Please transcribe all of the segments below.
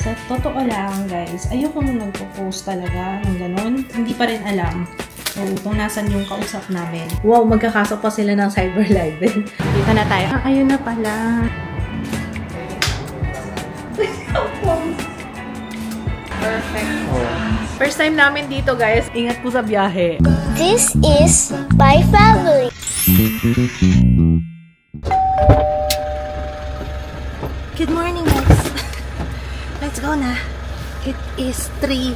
Sa totoo lang, guys, ayoko nung nagpo-post talaga ng ganun. Hindi pa rin alam. So, kung nasan yung kausap namin. Wow, magkakasok pa sila ng Cyber Live din. Dito na tayo. Ah, ayun na pala. Perfect. First time namin dito, guys. Ingat po sa biyahe. This is my family. Good morning, guys. Let's go na. It is 3.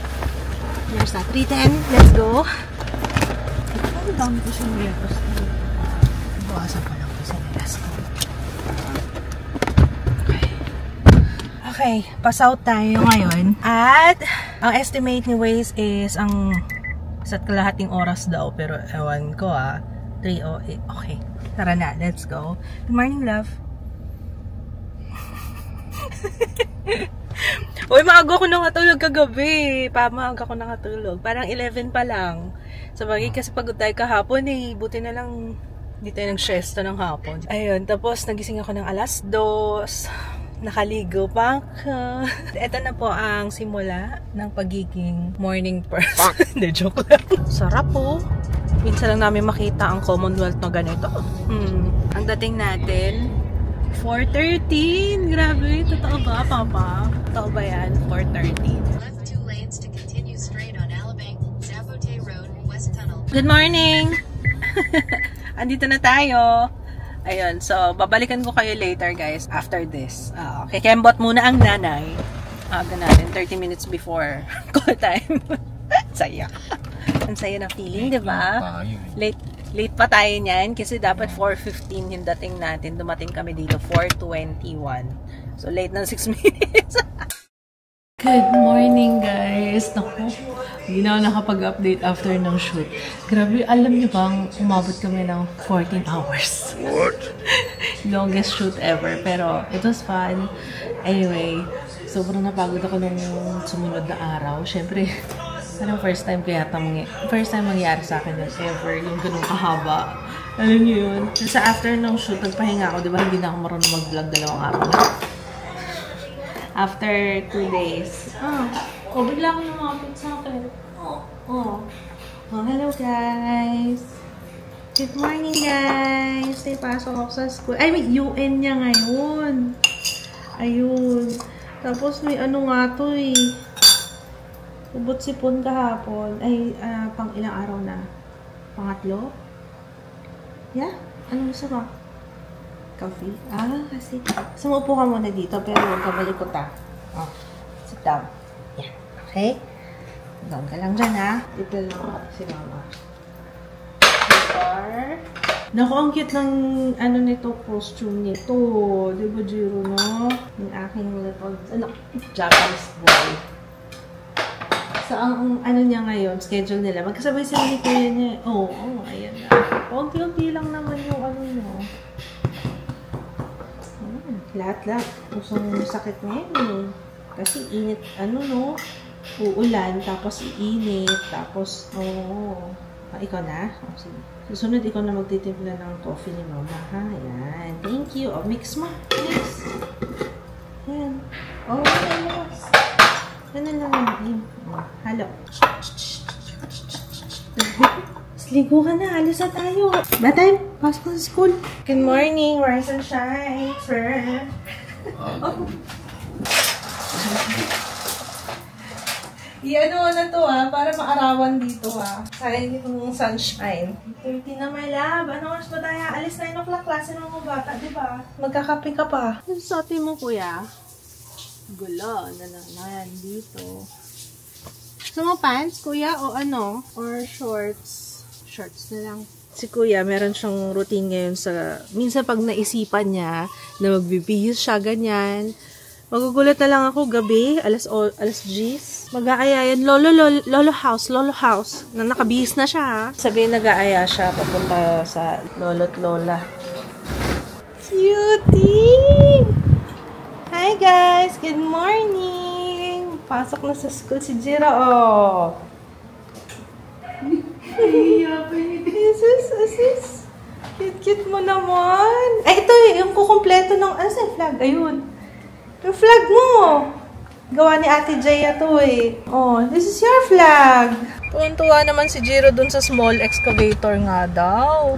There's na 3:10. Let's go. Ang dami ko siya nilapos. Buwasan pa lang ko sa nilas ko. Okay. Pass-out tayo ngayon. At ang estimate ni Waze is ang isa't kalahating oras daw. Pero ewan ko 3:08. Okay. Tara na. Let's go. Good morning, love. Uy, maaga ko nakatulog kagabi. Maaga ko nakatulog. Parang 11 pa lang. Sabagay kasi pagod tayo kahapon Buti na lang hindi tayo nag-siesta ng hapon. Ayun, tapos nagising ako ng 2:00. Nakaligo pa ako. Ito na po ang simula ng pagiging morning person. Hindi, joke lang. Sarap po. Minsan lang namin makita ang Commonwealth na ganito. Ang dating natin 4:13. Grabe, totoo ba, Papa? Totoo ba yan? 4:13. Left 2 lanes to continue straight on Alabank, Zapote Road, West Tunnel. Good morning! Andito na tayo. Ayun, so babalikan ko kayo later, guys, after this. Okay, kembot muna ang nanay. Aga natin, 30 minutes before call time. Saya. Ang saya na feeling, di ba? Late pa tayo niyan kasi dapat 4:15 yung dating natin. Dumating kami dito 4:21. So late ng 6 minutes. Good morning, guys. Naku, hindi na ako nakapag-update after ng shoot. Grabe, alam niyo bang umabot kami ng 14 hours? What? Longest shoot ever. Pero it was fun. Anyway, sobrang napagod ako nung sumunod na araw. Siyempre, first time mangyari sa akin yun ever, yung ganun kahaba. Alam niyo yun? Sa after ng shoot, nagpahinga ako, di ba? Hindi na ako marunong mag-vlog 2 araw na. After 2 days. Bigla ako lumapit sa akin. Hello, guys. Good morning, guys. May pasok ako sa school. Ay, may UN niya ngayon. Ayun. Tapos may ano nga to Ubot sipon kahapon. Ay, pang ilang araw na? Pangatlo? Yeah? Ano gusto mo? Coffee? Kasi. Sumupo ka muna dito, pero huwag ka malikot sit down. Yeah. Okay? Doon ka lang dyan, ha? Dito lang si mama. Naku, ang cute ng nito, costume nito. Diba, Jiro, no? Yung aking little, Japanese boy. So, ang niya ngayon, schedule nila. Magkasabay sila ni kuya niya. Ayan na. Unti-unti lang naman yung nyo. Lahat-lahat. Pusong sakit ngayon Kasi init, uulan, tapos iinit, tapos, ikaw na? Sige. Susunod, ikaw na magtitimpla ng coffee ni mama, ha? Ayan. Thank you. Mix mo. Mix. Ayan. Yes. Ganun lang naman. Halo. Ligo ka na. Alis na tayo. Batay, pasok sa school. Good morning. Rise and shine, sir. Na to, para maarawan dito, Sayang yung sunshine. 30 na, my love. Ano oras ba tayo? Alis 9 o'clock. Klase ng mga bata, di ba? Magkakape ka pa. Ano suotin mo, kuya? Gulo. Yan, dito. Gusto mo pants, kuya? O Or shorts? Shorts na lang. Si kuya, meron siyang routine ngayon minsan pag naisipan niya na magbibihis siya, ganyan. Magugulat na lang ako gabi, alas 10. Mag-aaya yan, lolo house. Na nakabihis na siya, ha. Sabihin nag-aaya siya papunta sa lolo't lola. Cutie! Hi guys! Good morning! Pasok na sa school si Jiro, Asis. Cute mo naman. Ay, ito yung kukumpleto ng, flag? Ayun. Yung flag mo. Gawa ni Ate Jaya to eh. Oh, this is your flag. Tuwan-tuwa naman si Jiro dun sa small excavator nga daw.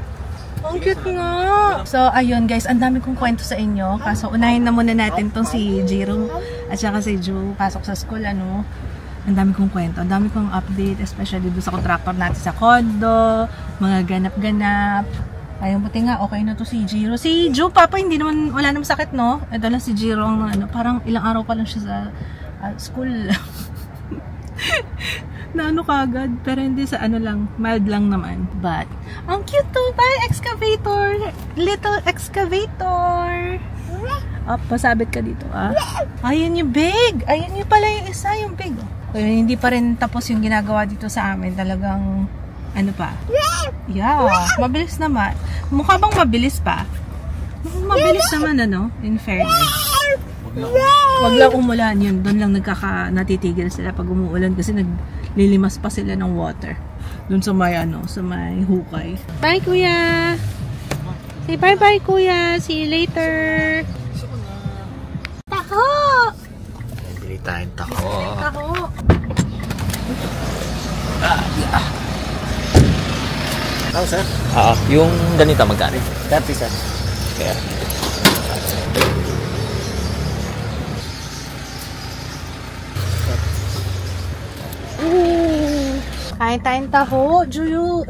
Ang cute nga. So, ayun guys, ang dami kong kwento sa inyo. Kaso, unahin na muna natin tong si Jiro at saka si Ju. Pasok sa school, ano. Ang dami kong kwento. Ang dami kong update, especially doon sa contractor natin sa condo, mga ganap-ganap. Ayun, buti nga, okay na to si Jiro. Si Ju, Papa, hindi naman, wala naman sakit, no? Ito lang si Jiro, ano, parang ilang araw pa lang siya sa school. Na ano kagad, pero hindi sa ano lang, mild lang naman. But, ang cute to, parang excavator. Little excavator. Pasabit ka dito, ah. Ayun yung big. Ayun yung pala yung isa, yung big. Ayun, hindi pa rin tapos yung ginagawa dito sa amin. Talagang, ano pa? Yeah, mabilis naman. Mukha bang mabilis pa? Mabilis naman, ano, in fairness. Wag lang umulan yun. Doon lang natitigil sila pag umuulan kasi naglilimas pa sila ng water. Doon sa may ano, sa may hukay. Bye kuya! Say bye bye kuya! See you later! Taho! Bili tayong tako. Taho! Oh, sir? Yung ganito magkano? 30 sir. Kaya. Kain tayong taho, Jiro.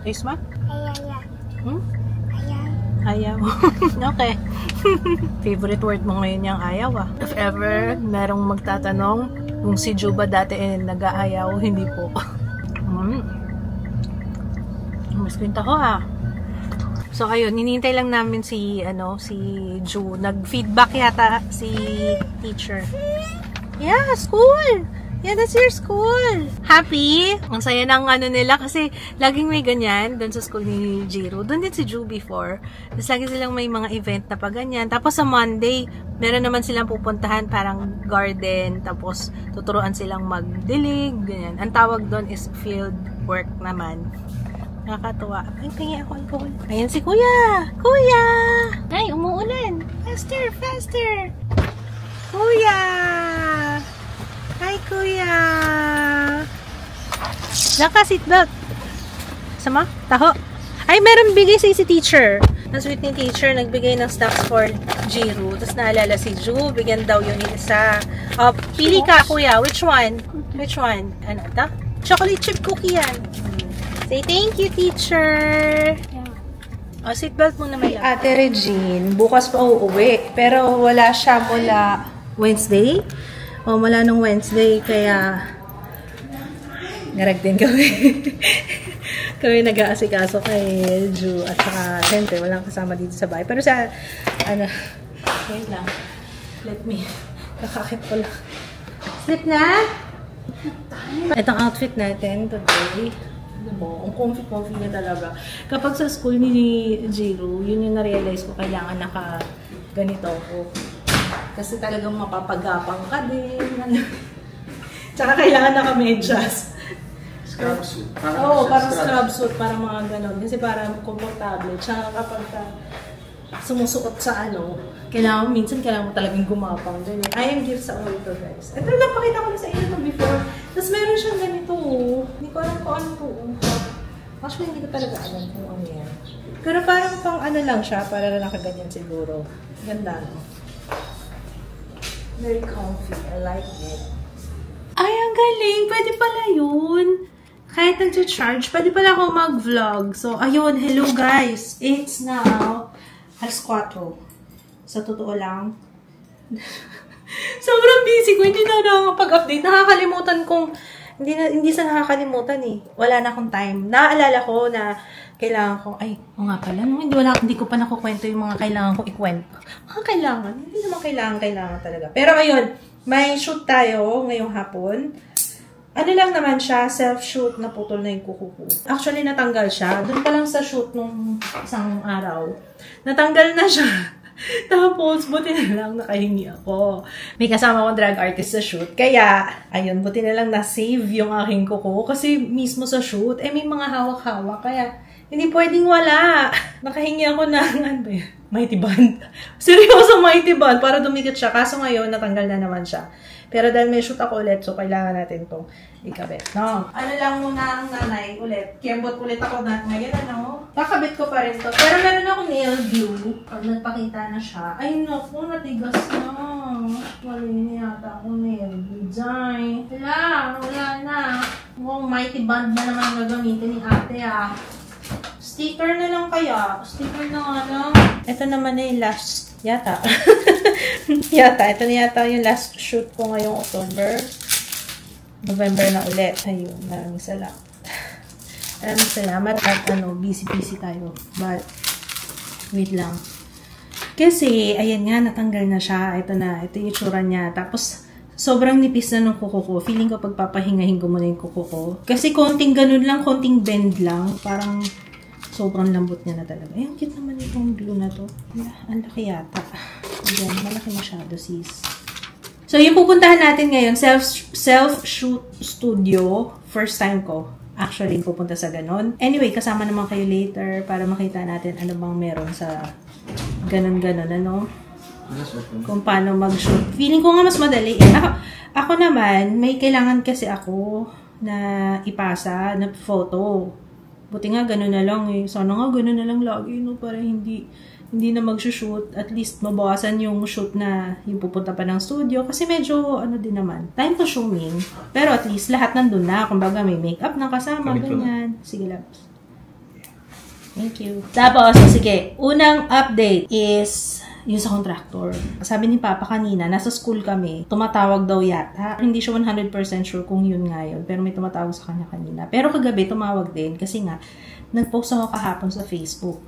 Ayos ma? Ayaw. Okay. Favorite word mo ngayon yung ayaw ah. If ever merong magtatanong kung si Ju ba dati nag-aayaw, hindi po. Mas ko yung taho ah. So ayun, ninintay lang namin si Ju. Nag-feedback yata si teacher. Yeah, school! Yeah, that's your school. Happy? Ang saya ng ano nila kasi laging may ganyan doon sa school ni Jiro. Doon din si Ju before. Tapos lagi silang may mga event na pa ganyan. Tapos sa Monday, meron naman silang pupuntahan parang garden. Tapos tuturuan silang magdilig, ganyan. Ang tawag doon is field work naman. Nakakatuwa. Ay, pingi ako alcohol. Ayan si Kuya! Kuya! Ay, umuulan. Faster, faster! Kuya! Hi, Kuya! Naka seatbelt. Sama? Taho. Ay, meron bigay si teacher. Na-sweet ni teacher, nagbigay ng stocks for Jiro. Tapos naalala si Ju, bigyan daw yun isa. Pili ka, Kuya. Which one? Which one? Ano ito? Chocolate chip cookie yan. Say thank you, teacher. Seatbelt muna may Ate Regine, bukas pa uuwi. Pero wala siya mula Wednesday. Wala nung Wednesday, kaya ngarag din kami. Kami nag-aasikaso kay Ju at saka siyempre walang kasama dito sa bahay. Pero sa, wait lang. Let me, kakakit ko lang. Sleep na? Itong outfit natin today. Ang comfy-comfy niya talaga. Kapag sa school ni Jiro, yun yung na-realize ko, kailangan naka-ganito ako. Kasi talagang mapapagapang ka din. Tsaka kailangan naka-medyas. Scrub suit. Oo, parang scrub suit. Parang mga ganon. Kasi parang komportable. Tsaka kapag sumusuot sa kailangan, minsan kailangan mo talagang gumapang. I am gift sa all to guys. Ito lang, pakita ko na sa inyo before. Tapos meron siyang ganito. Hindi ko alam kung ano to. Actually, hindi ko talaga alam kung ano yan. Pero parang pang lang siya. Para na nakaganyan siguro. Ganda, no? Very comfy. I like it. Ay, ang galing. Pwede pala yun. Kahit nag-charge, pwede pala ako mag-vlog. So, ayun. Hello, guys. It's now 4:00. Sa totoo lang. Sobrang busy ko. Hindi na nakakapag-update. Nakakalimutan kong hindi sa nakakalimutan eh. Wala na akong time. Naaalala ko na kailangan ko, nga pala, no? Hindi ko pa nakukwento yung mga kailangan ko ikwento. Mga kailangan. Hindi naman kailangan talaga. Pero ayun, may shoot tayo ngayong hapon. Ano lang naman siya, self-shoot na putol na yung kuko ko. Actually, natanggal siya. Doon pa lang sa shoot nung isang araw. Natanggal na siya. Tapos, buti na lang nakahingi ako. May kasama akong drag artist sa shoot. Kaya, ayun, buti na lang na-save yung aking kuko. Kasi mismo sa shoot, may mga hawak-hawak. Kaya, Hindi pwedeng wala. Nakahingi ako ng, ano ba yun? Mighty Band. Seryoso, Mighty Band. Para dumikit siya. Kaso ngayon, natanggal na naman siya. Pero dahil may shoot ako ulit, so kailangan natin itong ikabit. No? Ano lang muna ang nanay ulit. Kembot ulit ako na ngayon, ano? Kakabit ko pa rin to. Pero meron ako nail glue. Pag nagpakita na siya, ay naku, natigas na. Mali na yata akong nail glue. Diyan. Wala na. Mukhang Mighty Band na naman gagamitin ni ate, ah. Sticker na lang kaya. Sticker na nga lang. Ito naman na yung last. Yata. Ito na yata yung last shoot ko ngayong October. November na ulit. Ayun. Maraming salamat. Maraming salamat at busy tayo. But, wait lang. Kasi, ayan nga, natanggal na siya. Ito na. Ito yung itsura niya. Tapos, sobrang nipis na nung kuko ko. Feeling ko pagpapahingahin ko muna yung kuko ko. Kasi konting ganun lang, konting bend lang. Parang sobrang lambot niya na talaga. Ay, ang cute naman itong glue na to. Ang laki yata. Ayan, malaki masyado sis. So, yung pupuntahan natin ngayon, self-shoot studio. First time ko. Actually, pupunta sa ganon. Anyway, kasama naman kayo later para makita natin ano bang meron sa ganon-ganon, ano? Kung paano mag-shoot. Feeling ko nga mas madali. Ako naman, may kailangan kasi ako na ipasa na photo. Buti nga gano'n na lang eh. Sana nga gano'n na lang lagi, no? Para hindi na mag-shoot. At least mabawasan yung shoot na yung pupunta pa ng studio. Kasi medyo, din naman, time consuming. Pero at least lahat nandun na. Kumbaga may makeup na kasama, ganyan. Sige lang. Thank you. Tapos, sige, unang update is yung sa contractor. Sabi ni Papa kanina, nasa school kami, tumatawag daw yata. Hindi siya 100% sure kung yun nga yun, pero may tumatawag sa kanya kanina. Pero kagabi, tumawag din kasi nga, nag-post ako kahapon sa Facebook.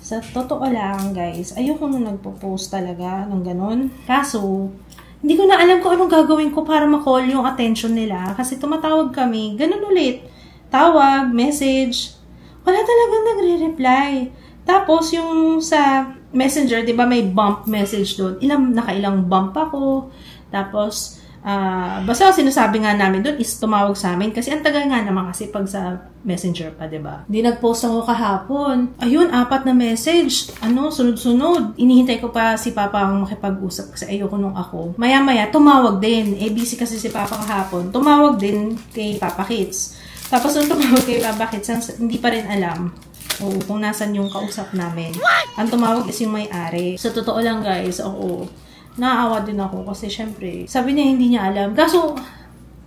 Sa totoo lang, guys, ayoko nung nagpo-post talaga ng ganun. Kaso, hindi ko na alam kung anong gagawin ko para ma-call yung attention nila. Kasi tumatawag kami, ganun ulit. Tawag, message, wala talagang nagre-reply. Tapos, yung sa Messenger, di ba may bump message doon? Nakailang bump ako. Tapos, basta sinasabi nga namin doon is tumawag sa amin. Kasi ang tagal nga naman kasi pag sa Messenger pa, di ba? Di nag-post ako kahapon. Ayun, 4 na message. Sunod-sunod. Inihintay ko pa si Papa ang makipag-usap kasi ayoko nung ako. Maya-maya, tumawag din. Busy kasi si Papa kahapon. Tumawag din kay Papa Kids. Tapos nung tumawag kay Papa Kids, hindi pa rin alam kung nasan yung kausap namin. Ang tumawag is yung may-ari. Sa totoo lang guys, naawa din ako kasi syempre, sabi niya hindi niya alam. Kaso,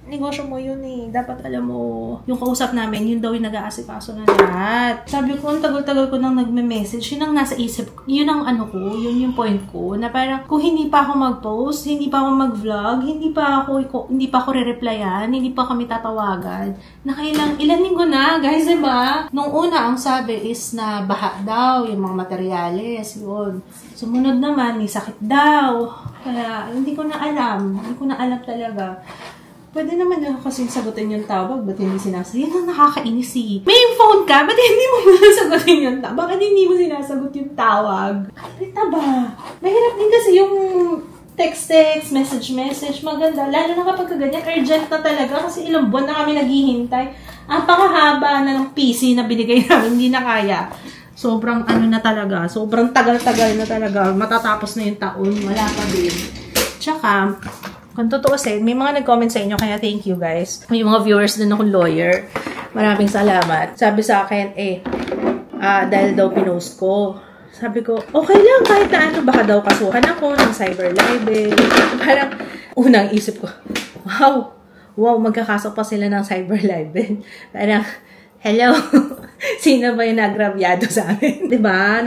negosyo mo yun eh. Dapat alam mo, yung kausap namin, yun daw yung nag-aasikaso na lahat. Sabi ko, ang tagal-tagal ko nang nagme-message, yun ang nasa isip ko. Yun ang yun yung point ko. Na parang, kung hindi pa ako mag-post, hindi pa ako mag-vlog, hindi pa ako re-replyan, hindi pa kami tatawagan. Ilan linggo na, guys, diba? Nung una, ang sabi is na baha daw, yung mga materyales, yun. Sumunod naman, may sakit daw. Kaya, hindi ko na alam. Hindi ko na alam talaga. Pwede naman ako kasi sagutin yung tawag. Ba't hindi sinasagot? Yan ang nakakainis eh. May phone ka? Ba't hindi mo sagutin yung tawag? Bakit hindi mo sinasagot yung tawag? Kalita ba? Mahirap din kasi yung text, message, maganda. Lalo na kapag ganyan, urgent na talaga kasi ilang buwan na kami naghihintay. Ang pakahaba na ng PC na binigay namin, hindi na kaya. Sobrang na talaga. Sobrang tagal-tagal na talaga. Matatapos na yung taon. Wala pa din. Tsaka, kung totoo say, may mga nag-comment sa inyo, kaya thank you guys. May mga viewers din akong lawyer. Maraming salamat. Sabi sa akin, dahil daw pinost ko. Sabi ko, okay lang, kahit na ano, baka daw kasuhan ako ng cyber libel. Parang, unang isip ko, wow, magkakasok pa sila ng cyber libel. Parang, hello, sino ba yung nagrabyado sa amin? Diba?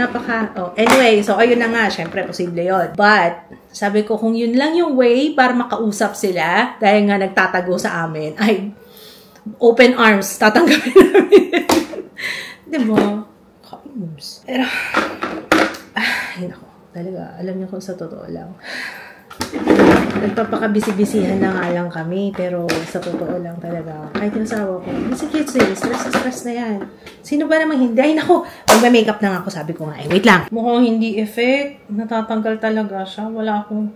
Anyway, so ayun na nga, syempre, posible yun. But, sabi ko, kung yun lang yung way para makausap sila, dahil nga nagtatago sa amin, ay, open arms, tatanggapin namin. Diba? Kaims. Pero, talaga, alam niyo kung sa totoo lang. Nagpapakabisi-bisihan na nga lang kami, pero sa totoo lang talaga. Kahit yung asawa ko, stress na yan. Sino ba namang hindi? Ay, naku, magme-makeup na nga ako, sabi ko nga, wait lang. Mukhang hindi effect, natatanggal talaga siya. Wala akong,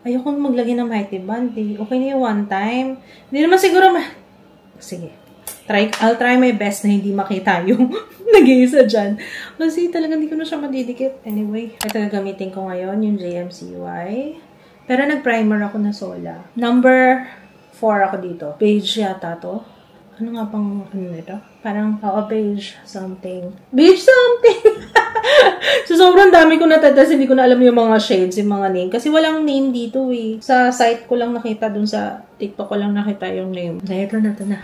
ayokong maglagay ng Mighty Band, eh. Okay na yung one time. Hindi naman siguro, sige. I'll try my best na hindi makita yung nag-iisa dyan. Kasi talagang hindi ko na siya madidikit. Anyway, ito gagamitin ko ngayon, yung JMCY. Pero nag-primer ako na Sola. Number 4 ako dito. Beige yata to. Ano nga pang, ano nito? Parang, beige something. Beige something! So, sobrang dami ko natatest. Hindi ko na alam yung mga shades, yung mga name. Kasi walang name dito eh. Sa site ko lang nakita, dun sa TikTok ko lang nakita yung name. Kaya ito na.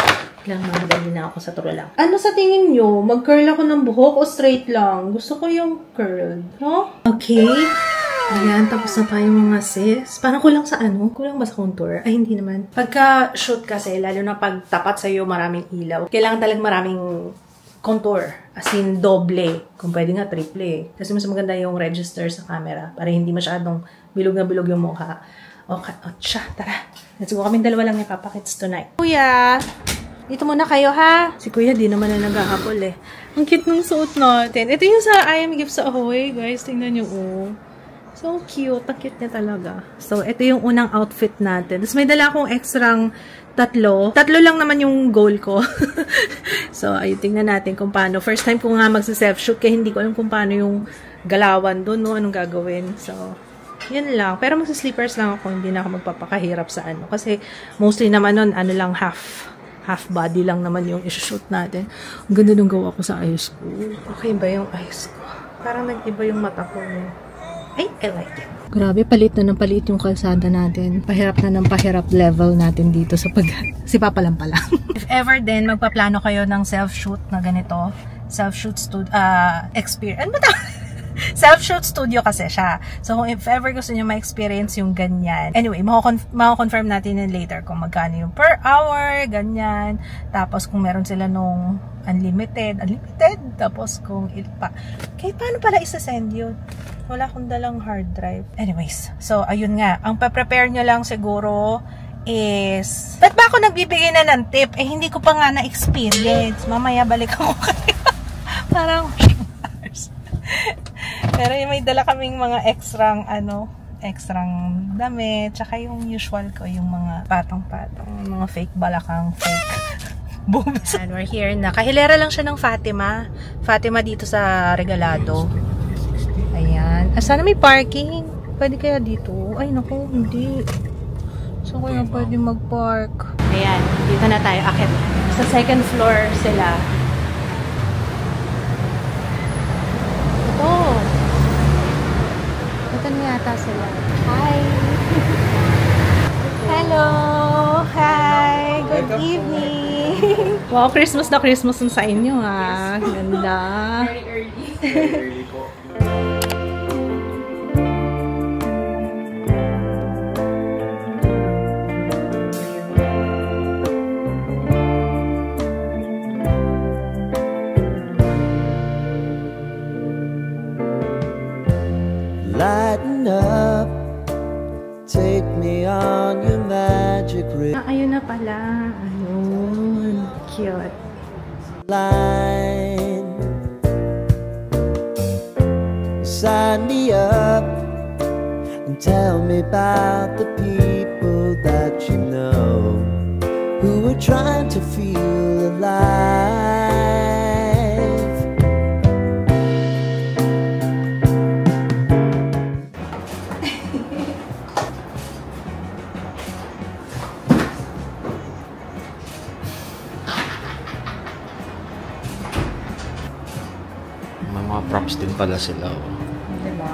Lang, mamadali na ako sa turo lang. Ano sa tingin nyo? Mag-curl ako ng buhok o straight lang? Gusto ko yung curled. No? Okay. Ayan, tapos na tayo mga sis. Parang kulang sa ano? Kulang ba sa contour? Ay, hindi naman. Pagka-shoot kasi, lalo na pag tapat sa'yo maraming ilaw, kailangan talagang maraming contour. As in, doble. Kung pwede nga, triple. Kasi mas maganda yung register sa camera para hindi masyadong bilog na bilog yung mukha. Okay, tara. Let's go. Kaming dalawa lang ni Papa Kids tonight. Kuya! Dito muna kayo, ha? Si Kuya, di naman na naghahabol, eh. Ang cute ng suot natin. Ito yung sa I Am Gift sa Ahoy, guys. Tingnan nyo, oh. So cute. Ang cute niya talaga. So, ito yung unang outfit natin. Tapos may dala akong extrang tatlo. Tatlo lang naman yung goal ko. So, ayun, tingnan natin kung paano. First time ko nga magsa-self-shoot kaya hindi ko alam kung paano yung galawan doon, no? Anong gagawin. So, yan lang. Pero magsa-sleepers lang ako. Hindi na ako magpapakahirap sa ano. Kasi, mostly naman nun, ano lang, half body lang naman yung isushoot natin. Ang ganda nung gawa ko sa eyes ko. Okay ba yung eyes ko? Parang nag-iba yung mata ko. Ay, I like it. Grabe, palit na ng palit yung kalsada natin. Pahirap na ng pahirap level natin dito sa si Papa lang pala. If ever din, magpaplano kayo ng self-shoot na ganito. Self-shoot studio, experience. Ano ba ito? Self-shoot studio kasi siya. So, if ever gusto nyo ma-experience yung ganyan. Anyway, mako-confirm natin yun later kung magkano yung per hour, ganyan. Tapos, kung meron sila nung unlimited. Tapos, kung kahit paano pala isa-send yun? Wala akong dalang hard drive. Anyways, so, ayun nga. Ang pa-prepare nyo lang siguro is, ba't ba ako nagbibigay na ng tip? Eh, hindi ko pa nga na-experience. Mamaya balik ako kayo. Parang, pero may dala kaming mga extrang damit, tsaka yung usual ko, yung mga patong-patong, mga fake balakang, fake boobs. And we're here na. Kahilera lang siya ng Fatima. Fatima dito sa Regalado. Ayan. Sana may parking. Pwede kaya dito? Ay, naku, hindi. So, kaya pwede mag-park. Ayan, dito na tayo. Akit. Sa second floor sila. Ito na yata sila. Hi! Hello! Hi! Good evening! Wow, Christmas na Christmas sa inyo, ha? Ganda! Very early. Very early po. Lighten up, take me on your magic ring. Ayun na pala. Ayun. Cute. Line. Sign me up and tell me about the people that you know who are trying to feel alive. Mga props din pala sila. Oh. Diba?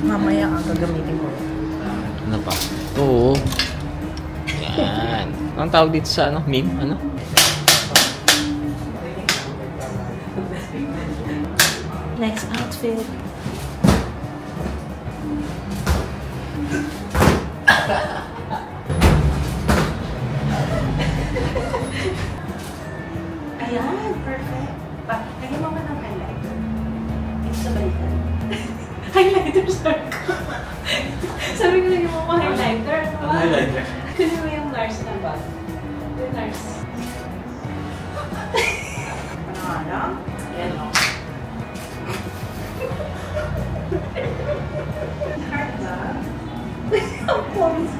Mamaya ang gagamitin ko. Ano pa? Oo. Yan. Anong tawag dito sa ano? Meme? Ano? Next outfit. Ayan, perfect. Lagyan mo ng highlighter. Ito sa balikan. Highlighter, sorry ko. Sabi ko lagyan mo highlighter. Highlighter? Kasi mo yung NARS na ba? Yung NARS. Ano nga lang? Ayan o. Hard ba? Ang pawis.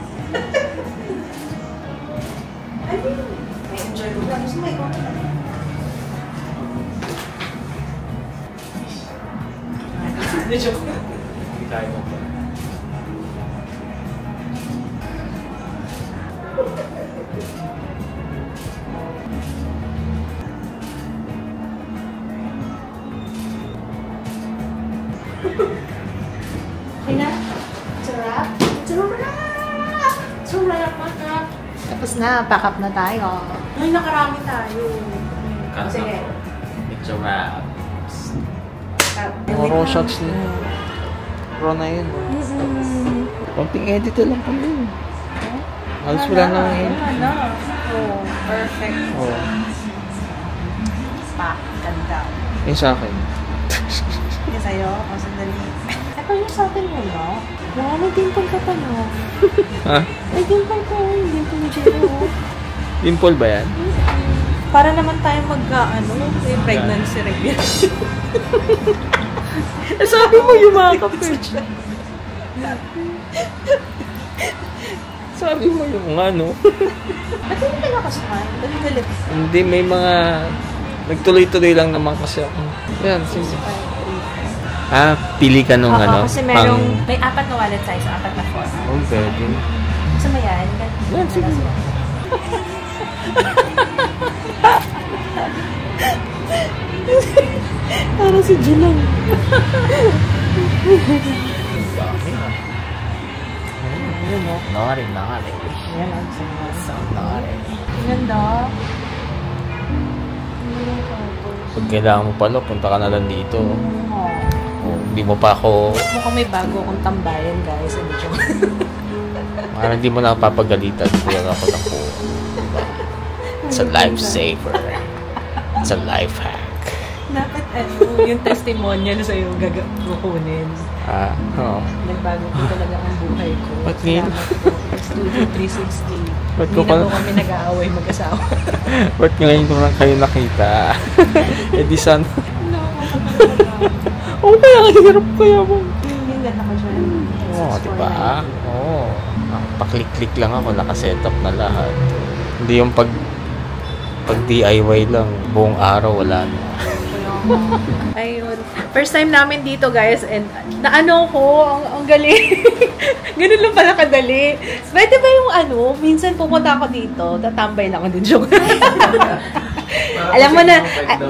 I mean, may enjoy mo. Gusto mo ikaw na. Joke. Kaya mo pa. Kaya? It's a wrap? It's a wrap! It's a wrap, maka. Tapos na, pack up na tayo. Ay, nakarami tayo. Sige. It's a wrap. Raw shots na. Raw na yun. Konting edit lang kami. Halos wala na ang edit. Oh, perfect. Oh. Pa, ganda. Yung sa akin. Yung sa'yo? O, sandali. Ito yung sa akin mo, no? Wow, may dimple ka pa, no? Ha? May dimple ko. Yung dimple ni Jero. Dimple ba yan? Para naman tayo may pregnancy review. Sabi mo yung mga kapatid. Sabi mo yung ano. Ba't hindi ka nakasakay? Galit. Hindi, may mga... Nagtuloy-tuloy lang naman kasi ako. Yan, sige. Pili ka nung kasi may 4 na wallet size, 4 na form. Oh, pwede. Gusto mo yan? Yan, sige. Parang si Julang. Nari. Yan ang So nari. ganda. Pag kailangan mo pala, punta ka na lang dito. Hindi mo pa ako... Mukhang may bago akong tambayan, guys. Parang hindi mo na papagalitan. Kulang ako ng po. Diba? It's a lifesaver. It's a life hack. Dapat yung testimonial sa'yo gagakunin. Oo. Nagbago po talaga ang buhay ko. Ba't ngayon? Studio 360. Ba't Hindi ko na po kami nag-aaway mag-asawa. Ba't ngayon ko lang kayo nakita? Di sana... kaya ang hirap kaya mo. Yung ganda ko siya. Diba? Paklik-klik lang ako, nakasetup na lahat. Hindi yung pag DIY lang, buong araw wala na. Ayun. First time namin dito, guys, and naano ko, ang galing. Ganun lang pala kadali. Pwede ba yung minsan pumunta ako dito, tatambay lang ako din. Joke. Alam mo na,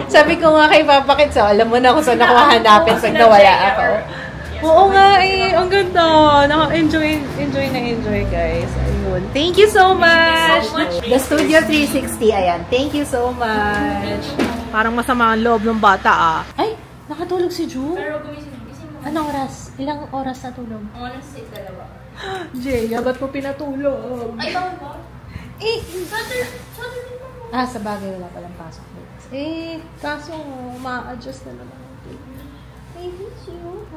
sabi ko nga kay Papa Kids, alam mo na kung saan ako hanapin pag nawala ako. Oo nga ang ganda. Enjoy guys. Ayun. Thank you so much. The Studio 360, ayan. Thank you so much. Parang masama ang loob ng bata Ay, nakatulog si Ju? Pero gumising mo. Anong oras? Ilang oras natulog? Oras 6, 2. Jay, ba't mo pinatulog? Ay, bawal ba? Saturday mo. Sa bagay wala palang pasok. Kaso ma-adjust na naman. I miss you.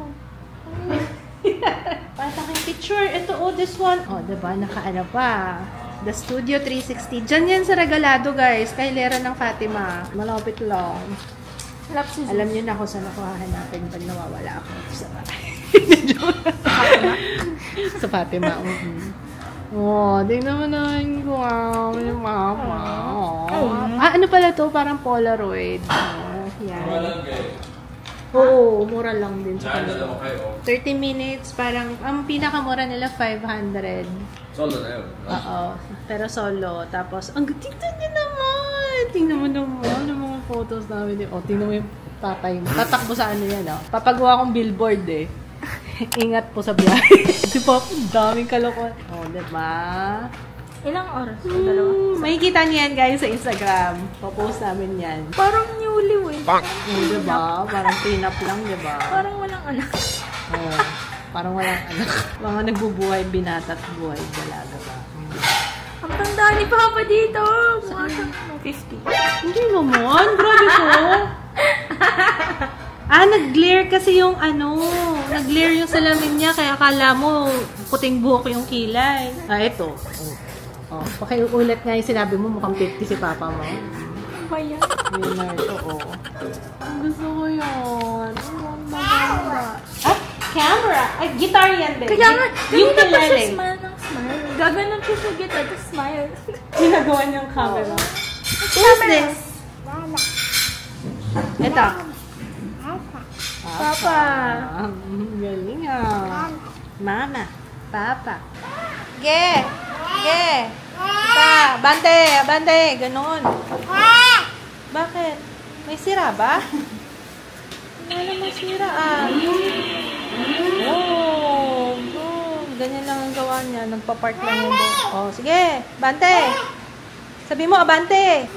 Para sa aking picture. Ito, this one. Diba? Nakaano pa. The Studio 360. Diyan yan sa Regalado, guys. Kay Lera ng Fatima. Malapit lang. Alam niyo na kung saan ako hahanapin pag nawawala ako sa bahay. Sa Fatima. Tingnan mo na yung mama. Ano pala to? Parang Polaroid. Yan. Oo, mura lang din sa kanila. 30 minutes, parang, ang pinakamura nila, 500. Solo na yun. Oo, pero solo. Tapos, ang tingnan niyo naman! Tingnan mo naman, yung mga photos namin. Tingnan mo yung tatay mo. Tatakbo sa yan, Papagawa akong billboard, Ingat po sa biyahe. Si Papa, daming kalokohan. Diba? Ilang oras? Dalawa. Makikita niyo yan, guys, sa Instagram. Papost namin yan. Parang newlywed. Diba? Parang prenup lang, diba? Parang walang anak. Parang walang anak. Mga nagbubuhay, binata at buhay, dalaga ba? Ang tanda ni Papa dito. Mga 50. Hindi naman. Grabe ko. Nag-glare kasi yung nag-glare yung salamin niya, kaya akala mo puting buhok yung kilay. Ito. Pakiulit nga yung sinabi mo, mukhang 50 si Papa mo. Maya. Winner to, Gusto ko yun. Camera! Ay, guitar yan, baby. Kaya nga, yung ganun pa siya kilala. smile ng smile. Gaganon siya sa guitar, tapos smile. Ginagawa niyang camera. Who's this? Ito. Papa. Galing ah. Mama. Papa. Ge. Bante. Ganon. Bakit? May sira ba? Wala masira ah. Oh, ganyan lang ang gawa niya. Nagpa-park lang yung boat. Oh, sige. Bante. Sabi mo, abante.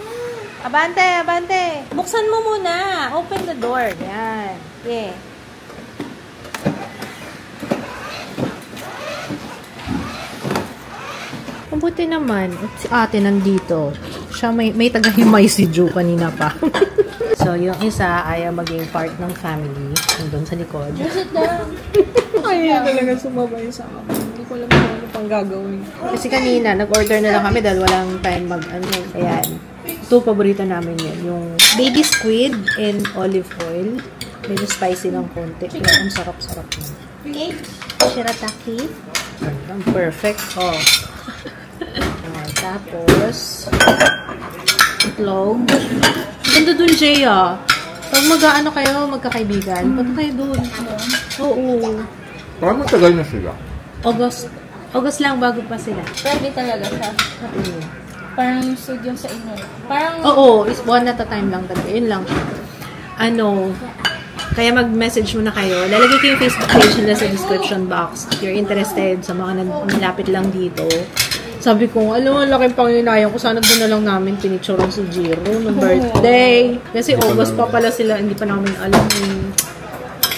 Abante. Buksan mo muna. Open the door. Yan. Yeah. Mabuti naman. Si ate nandito. Siya may tagahimay si Ju kanina pa. So, yung isa ayaw maging part ng family. Nandun sa likod. Ayaw talaga sumabay sa akin. Hindi ko alam kung ano pang gagawin. Kasi kanina, nag-order na lang kami dahil walang time mag-ano. Ayan. Ito, paborito namin yun. Yung baby squid and olive oil. Medyo spicy ng konti. Pero ang sarap-sarap yun. Shirataki. Ang perfect. Oh. Tapos, itlog. Ganda dun, Jay, ah. Pag mag-ano kayo, magkakaibigan, punta kayo dun. Oo. Parang matagal na sila. August lang bago pa sila. Private talaga siya. Parang studio sa inyo. Parang... Oo, is one at a time lang talaga. Yun lang. Kaya mag-message mo na kayo. Lalagay ko yung Facebook page nila sa description box. If you're interested sa mga nilapit lang dito. Sabi ko, alam mo, laking panginayang ko. Sana doon na lang namin pinicturean si Jiro ng birthday. Kasi August pa pala sila. Hindi pa namin alam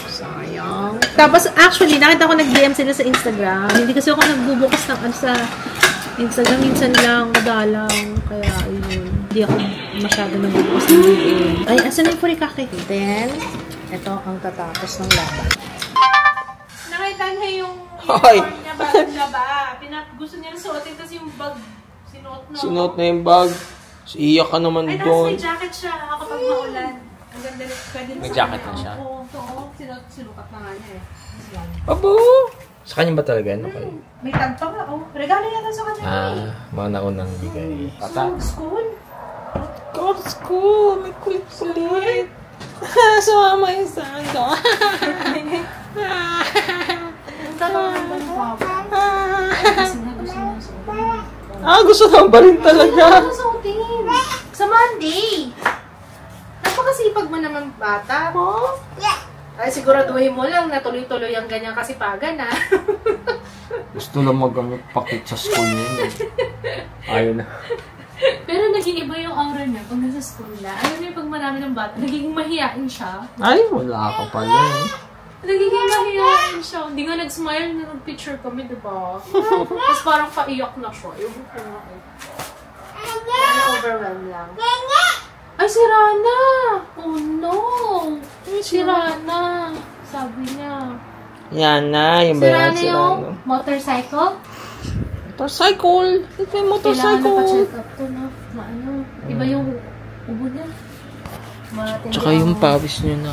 sayang. Tapos, actually, nakita ko nag-DM sila sa Instagram. Hindi kasi ako nagbubukas ng sa Instagram. Minsan lang, madalang. Kaya, yun. Hindi ako masyado nagbubukas ng DM. Ay, asan yung furikake? Then, ito ang tatapos ng laban. Nakita niya yung niya ba? Gusto niya suotin kasi yung bag Sinuot na yung bag. Iiyak ka naman doon. Ay, tapos may jacket siya kapag maulan. Ang ganda rin. May jacket na siya? Oo. Sinukat na nga niya eh. Abo! Sa kanya ba talaga? Ano kayo? May tag pa nga. Oh, regalo yata sa kanya. Mga naunang bigay. School? Go to school. May kulit. Sumama yung sando. Gusto na ba rin talaga? Sa Monday. Napakasipag mo naman bata. Ay, siguraduhin mo lang na tuloy-tuloy ang ganyang kasipagan, ha? Gusto lang mag-pakit sa school niya. Ayaw na. Pero naging iba yung aura niya pag nasa school na. Alam niyo, pag marami ng bata, nagiging mahiyain siya. Ay, wala ka pala eh. Nagiging mahiyain siya. Hindi nga nag-smile na nag-picture kami, diba? Tapos parang paiyak na siya. Yung ko nga eh. Parang overwhelmed lang. Ay, si Rana! Oh no! Si Rana! Sabi niya. Yan na, yung Si Rana yung motorcycle? Motorcycle! Ito yung motorcycle! Kailangan na pa-check up to na. Maano? Iba yung ubo niya. Tsaka yung pawis niya na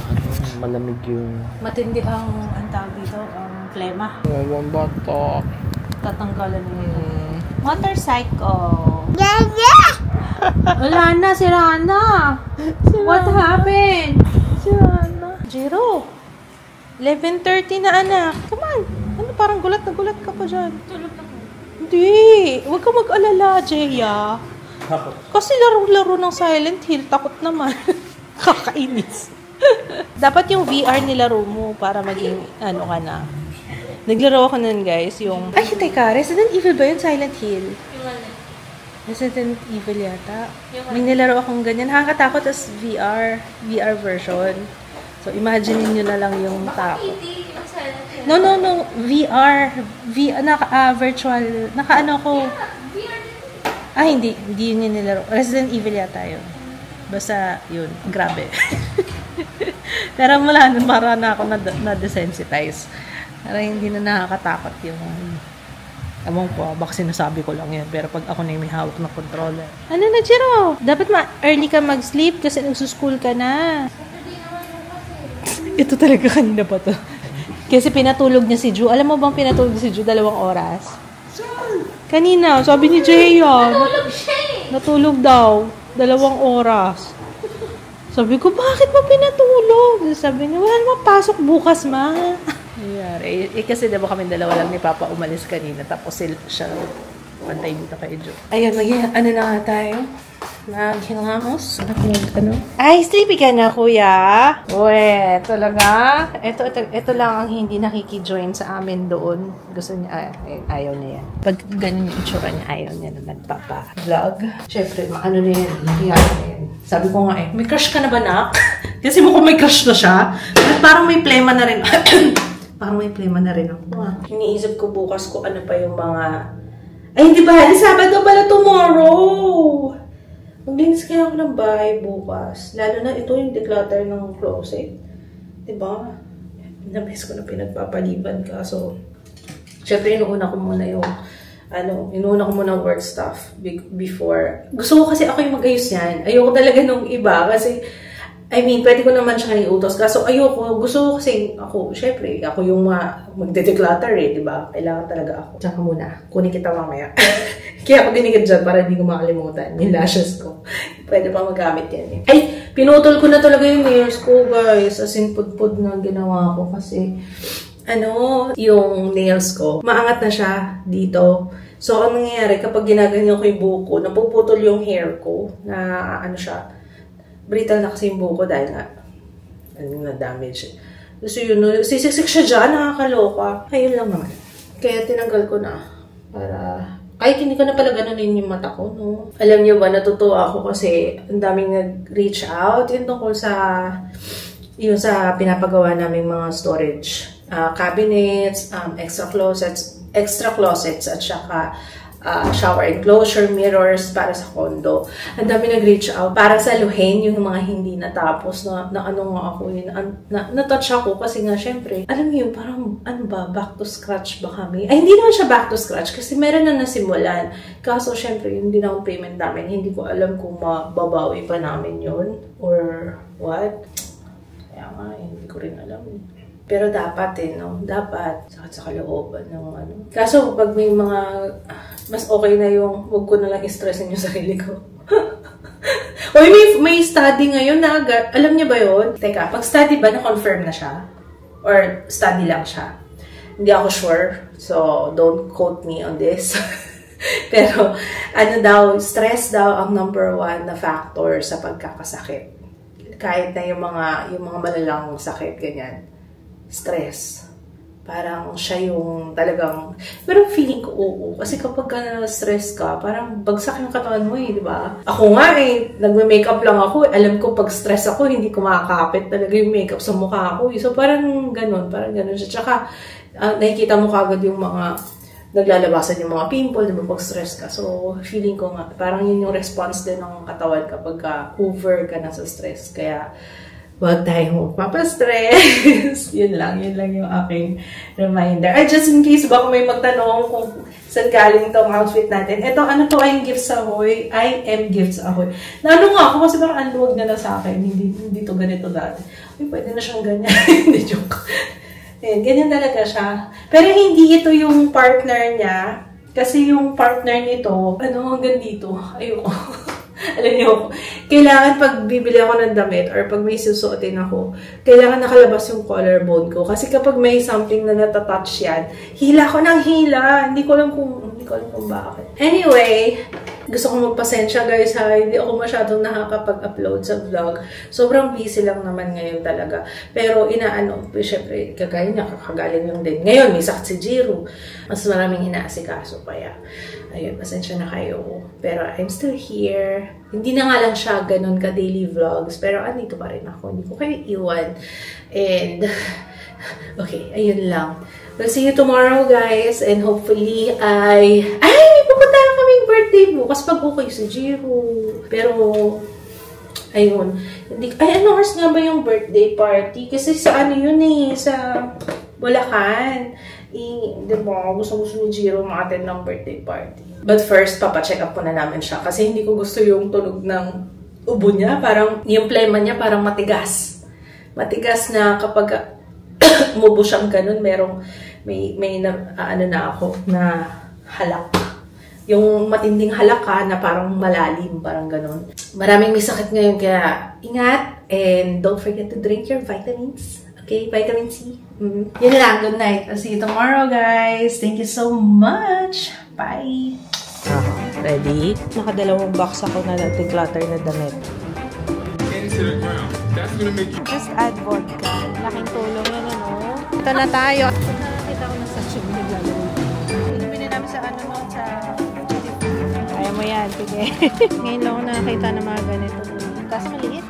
malamig yung... Matindi ang tawag dito, ang plema. Wawan bata. Tatanggalan niya yun. Motorcycle. Wala na, si Rana. What happened? Si Rana. Jiro. 11:30 na, anak. Come on. Ano, parang gulat na gulat ka pa dyan. Tulog na ko. Hindi. Huwag ka mag-alala, Jeya. Kasi laro-laro ng Silent Hill. Takot naman. Kakainis. Dapat yung VR nilaro mo para maging ano ka na. Naglaro ako nun, guys. Yung... Ay, teka. Resident Evil ba yun? Silent Hill? Yung ano? Resident Evil yata. May nilaro akong ganyan. Nakakatakot as VR version. So, imagine nyo na lang yung takot. Hindi. Yung silent hill. No. VR. Virtual. Naka-ano ko. Hindi. Hindi yun yung nilaro. Resident Evil yata yun. Basta, yun. Grabe. Pero mula nun, para na ako na-desensitize. Para hindi na nakakatakot yung... Among po, baka sinasabi ko lang yan. Pero pag ako na yung may hawak na controller. Ano na, Jiro? Dapat early ka mag-sleep kasi nagsuschool ka na. Ito talaga kanina pa to. Kasi pinatulog niya si Ju. Alam mo bang pinatulog si Ju 2 oras? Kanina, sabi ni Jaya. Natulog siya eh. Natulog daw. 2 oras. Sabi ko, bakit mo pinatulog? Sabi niya, wala naman pasok bukas, ma. Ayari. Kasi diba kami dalawa lang ni Papa umalis kanina. Tapos siya pantay dito kay Jo. Ayun, ano na nga tayo? Naghingamos? Ano? Ay, sleepy ka na, kuya. Uwe, talaga? Ito lang ang hindi nakiki-join sa amin doon. Gusto niya, ayaw niya yan. Pag ganun yung itsura niya, ayaw niya na nagpapa-vlog. Siyempre, ano na yan, nakiyaya na yan. Sabi ko nga may crush ka na ba, nak? Kasi mukhang may crush na siya. Parang may plema na rin. Parang may plema na rin ako. Iniisip ko bukas ko ano pa yung mga... Ay, hindi ba? Sabado pala tomorrow! Maglinis kaya ako ng bahay bukas. Lalo na ito yung declutter ng closet. Diba? Nabes ko na pinagpapaliban ka. So, syempre, inuuna ko muna yung inuuna ko muna work stuff before. Gusto ko kasi ako yung mag-ayos yan. Ayoko talaga nung iba kasi pwede ko naman siya iutos. Kaso ayoko, gusto ko kasi syempre, ako yung magde-declutter diba? Kailangan talaga ako. Tsaka muna, kunin kita mamaya. Kaya ako dinigid dyan para hindi ko makalimutan yung lashes ko. Pwede pa magamit yan Ay, pinutol ko na talaga yung nails ko, guys. As in, pud-pud na ginawa ko kasi, yung nails ko, maangat na siya dito. So, ang nangyayari, kapag ginaganyan ko yung buhok ko, napuputol yung hair ko na, brittle na kasi yung buhok ko dahil na-damage. So, yun, sisiksik siya dyan, nakakaloka. Ayun lang naman. Kaya tinanggal ko na para... Kahit hindi ko na pala ganunin yung mata ko, no? Alam niyo ba, natutuwa ako kasi ang daming nag-reach out yun tungkol sa pinapagawa naming mga storage cabinets, extra closets at saka shower enclosure, mirrors para sa condo. Ang dami nag-reach out para saluhin yung mga hindi natapos na ako yun. Na-touch ako kasi nga syempre, alam mo yun, parang back to scratch ba kami? Ay, hindi naman siya back to scratch kasi meron na nasimulan. Kaso syempre, yung down payment namin, hindi ko alam kung mababawi pa namin yun or what. Kaya nga, hindi ko rin alam. Pero dapat dapat sa kalooban ng Kaso pag may mga mas okay na yung wag ko na lang i-stressin yung sarili ko. Oy, may study ngayon na agad. Alam niyo ba yun? Teka, pag study ba na-confirm na siya? Or study lang siya? Hindi ako sure. So, don't quote me on this. Pero, stress daw ang #1 na factor sa pagkakasakit. Kahit na yung mga malalang sakit, ganyan. Stress. Parang siya yung talagang... Pero feeling ko oo. Kasi kapag na-stress ka, parang bagsak yung katawan mo di ba? Ako nga nagme-makeup lang ako. Alam ko pag stress ako, hindi ko makakapit talaga yung makeup sa mukha ko. So parang ganun siya. Tsaka nakikita mo kagad yung mga naglalabasan yung mga pimple, di ba, pag stress ka. So feeling ko nga, parang yun yung response din ng katawan kapag over ka na sa stress. Kaya huwag tayong magpapastress. Yun lang yung aking reminder. Ay, just in case baka may magtanong kung saan galing tong outfit natin. Ito, to ay Gifts Ahoy. I am Gifts Ahoy. Naano nga ako kasi parang anluwag na sa akin. Hindi to ganito dati. Uy, pwede na siyang ganyan. Hindi, joke. Ayan, ganyan talaga siya. Pero hindi ito yung partner niya. Kasi yung partner nito, hanggang dito. Ayoko. Alam niyo, kailangan pag bibili ako ng damit or pag may susuotin ako, kailangan nakalabas yung collarbone ko. Kasi kapag may something na natatouch yan, hila ko ng hila. Hindi ko alam kung bakit. Anyway, gusto ko magpasensya guys ha. Hindi ako masyadong nakakapag-upload sa vlog. Sobrang busy lang naman ngayon talaga. Pero syempre, kagaya niya, kakagaling lang din. Ngayon, may sakit si Jiro. Mas maraming inaasikaso pa ya. Ayun, pasensya na kayo. Pero I'm still here. Hindi na nga lang siya ganun ka-daily vlogs. Pero andito pa rin ako. Hindi ko kayo iwan. And, okay, ayun lang. We'll see you tomorrow, guys. And hopefully, may pupunta na kaming birthday bukas pag okay si Jiro. Pero, ayun. Ano oras nga ba yung birthday party? Kasi sa yun sa Bulacan. Diba, gusto ni Jiro ma-attend ng birthday party. But first, papacheck up po na namin siya. Kasi hindi ko gusto yung tunog ng ubo niya. Parang, yung plema niya parang matigas. Matigas na kapag umubo siyang ganun, may na ako na halak. yung matinding halaka na parang malalim, parang ganun. Maraming may sakit ngayon, kaya ingat. And don't forget to drink your vitamins. Okay, vitamin C. Yun lang, good night. I'll see you tomorrow, guys. Thank you so much. Bye. Ready? Nakadalawang box ako na declutter na damit. Just add vodka. Laking tulong yan, ano? Ito na tayo. Nakita ko na sa tube naglalaro. Pinili namin sa ano mo, sa... Kaya mo yan, sige. Ngayon lang ako nakakita ng mga ganito. Tapos maliit.